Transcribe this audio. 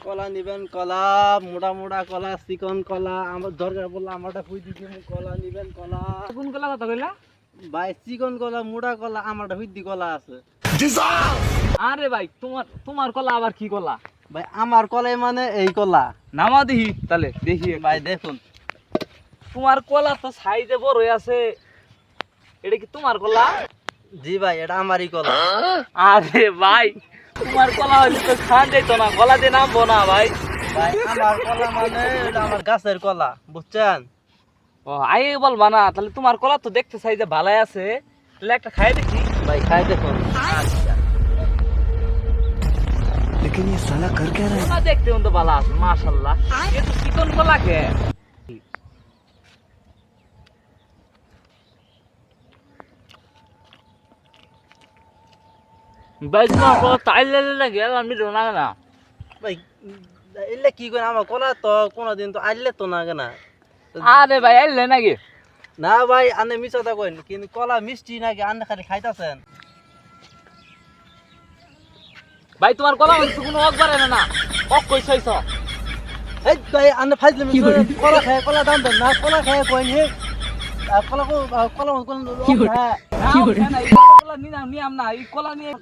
কলা নিবেন, কলা মোটা মোটা কলা, চিকন কলা, আমার দরকার পড়লে আমারটা পুই দিছি। কলা নিবেন, কলা। কোন কলা কথা কইলা? ভাই চিকন কলা, মোটা কলা, আমারটা হুইদি কলা আছে। আরে ভাই তোমার তোমার কলা আবার কি কলা? ভাই আমার কলাই মানে এই কলা। নামা দেখি তাহলে দেখি ভাই দেখুন, তোমার কলা তো সাইজে বড় হয়ে আছে, এটা কি তোমার কলা? জি ভাই এটা আমারই কলা। আরে ভাই তোমার কলা হইলে তো খান যাইতো না, কলা দিয়ে নামবো না ভাই। ভাই আমার কলা মানে এটা আমার গাছের কলা, বুঝছেন? ও আগে বলবা না, তাহলে তোমার কলা তো দেখতে সাইজে ভালাই আছে, তাহলে একটা খাই দেখি। ভাই খাই দেখুন। আচ্ছা लेकिन ये साला कर क्या रहा কলা দেখতে কিন্তু ভালো আছে মাশাআল্লাহ। এ তো চিকন কলা কে? ভাই তোমার কলা তাইলে লাগে আমি না না। ভাই এলে কি করে, আমার কলা তো কোনোদিন তো আইলে তো না কেনা। আরে ভাই আইলে নাকি? না ভাই আনে মিছা তা কইন, কিন্তু কলা মিষ্টি নাকি আনে খালি খাইতাছেন? ভাই তোমার কলা হচ্ছে কোনো একবারে না, ওক কই ছয়শ। এই ভাই আনে ফাইজলে মিছা কলা খায়, কলা দাম দেন না, কলা খায় কইন হে কলা কো কলা কোন কি করে? না, এই কলা নিলাম নিয়াম না, এই কলা নিয়ে